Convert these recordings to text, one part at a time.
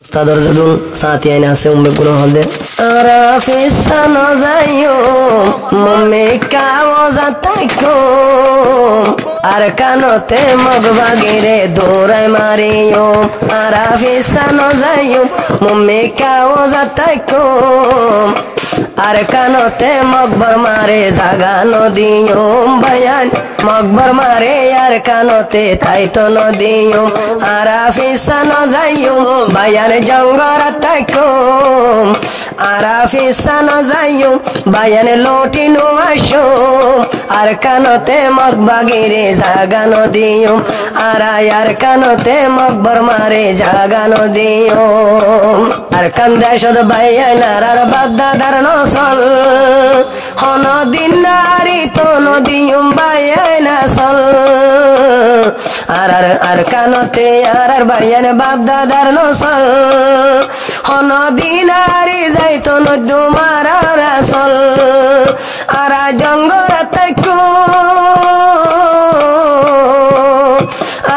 Ustador zadun saat ya ina se umbe kuno halde arafisa no zayo mumme kawo zatako arkanote magbagire durai mariyo arafisa no zayo mumme kawo zatako arkanote magbar mare zaga no diyo bayan magbar mare arkanote taito no diyo arafisa no zayo bayan jangara takum arafisa no zayo bayan loti no asho arkanote magbagire zaga no diyo arkanote magbar mare zaga no diyo arkan deshod bayan arar babda dar no sol hono dinari to no diyum bayan sol arkanote arar bayan babda dar no sol hono dinari zaito no dumara rasol ara jongora taku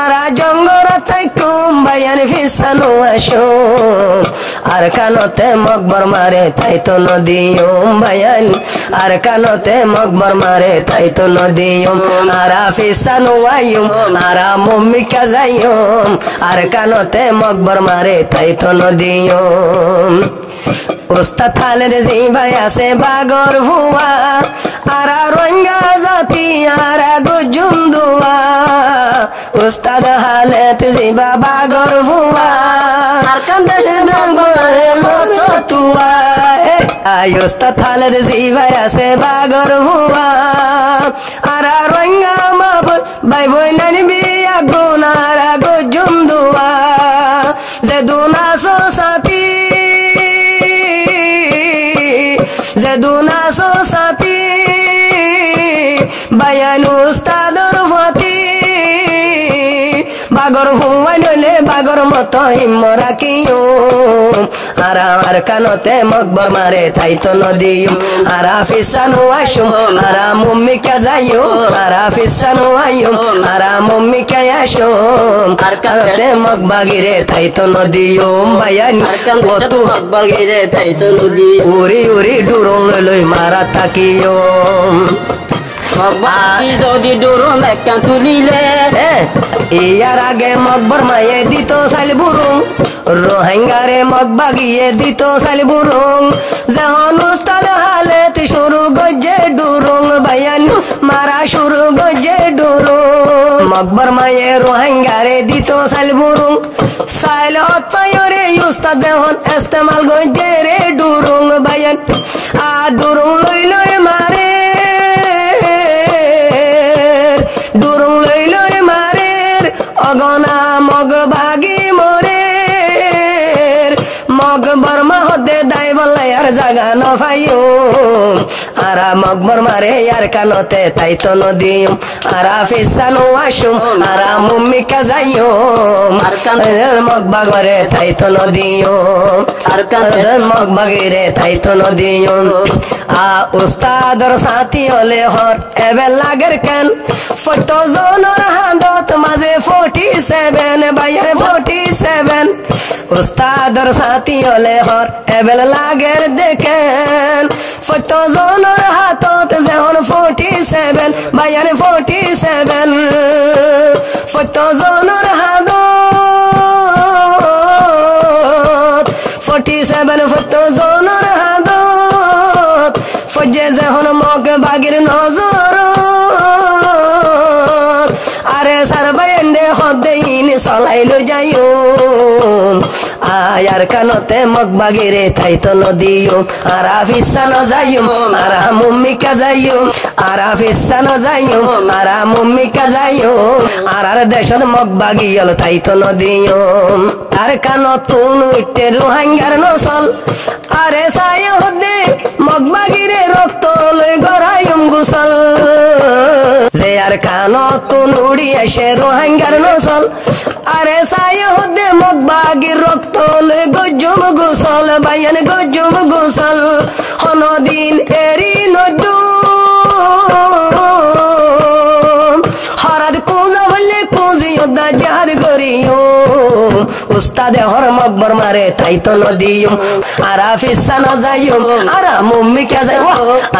ara jongora taku bayan fisanu asho arkanote magbar mare taito no diyum bayan arkanote magbar mare taito no diyum ara fisanu ayum ara mummi kazayum arkanote magbar mare taito no diyum Ustad Khalid Zibaya se bagor huwa ara ranga zati ara gujundua Ustad Khalid Ziba bagor huwa arkan tua Ustad Khalid Zibaya se bagor huwa ara ranga mab bai boinani biya gunara gujundua zeduna so sati Zeduna so sati bayan ustador fati bagor huwanole bagor moto himmora kiyum ara arkanote magbar mare taito no diyum ara fisanu ashum ara mummi kazayum ara fisanu ayum ara mummi kayashum arkanote magbagire taito no diyum bayan arkanote magbagire taito no diyum uri uri durung loi marata kiyum Magbagi jodi durung ekkan tulile iyar age magbar maye dito sal burung rohingare magbagi ye dito sal burung jahan ustad halet shuru goje durung bayan mara shuru goje durung magbar maye rohingare dito sal burung sal hot fayore ustad jahan istemal goje re durung bayan a durung loi loi mare durung loi loi marer ogona mog bagi morer mog barma hode dai bolle yar jaga no fayum ara mog barmare yar kanote taito no diyum ara fisanu ashum ara mummi kazayum arkan mog bagore taito no diyum arkan mog bagire taito no diyum a ustador sati ole hor ebe lager kan foto zonor handot maze 47 bayer 47 ustador sati ole hor ebe lager deken foto zonor hatot zehon 47 bayer 47 foto zonor handot 47 foto zonor handot fojje zehon mog bagir nozor are sarbayende hodein solailo jayum ayar kanote magbagire taito no diyum ara fisano zayum ara mummi kazayum ara fisano zayum ara mummi kazayum ara deshod magbagi yol taito no diyum ar kanotun itte ruhangar no sol are saya hode magbagire roktoloi gorayum gusal ze ar kanotun udi ashe ruhangar no sol are saya hode magbagir roktoloi gojum gusal bayan gojum gusal hono din eri nodum harad kuza valle kuzi মুদা জাহাদ করিয়ম উস্তাদে হর মকবর মারে তাই তো নদিয়ম আরা visa না যাইয়ম আরা মুম্মিকা যাইয়ম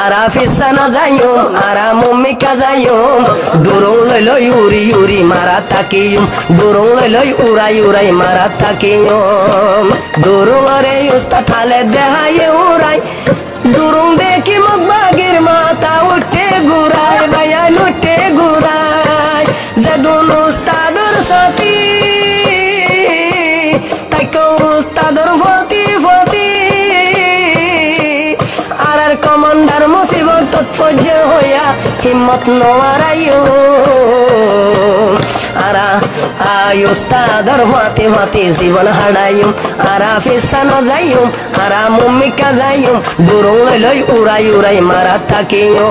আরা visa না যাইয়ম আরা মুম্মিকা যাইয়ম দুরং লই লই উরি উরি মারা তাকিয়ম দুরং লই লই উড়াই উড়াই মারা তাকিয়ম দুরং রে উস্তাদ থালে দেহাই উড়াই দুরং দেখি মগবাগির মাথা উঠে ঘুরায় বায়ান উঠে ঘুরায় যেদুন উস্তাদর সাথী তাইকো উস্তাদর ফতি ফতি আর কমান্ডার মুসিবত তৎপর্য হইয়া হিম্মত নোয়ারাইও আরা আই উস্তাদর ফতি ফতি জীবন হারাইম আরা ফিসা ন যাইম আরা মুম্মিকা যাইম দুরং লই লই উড়াই উড়াই মারা থাকিও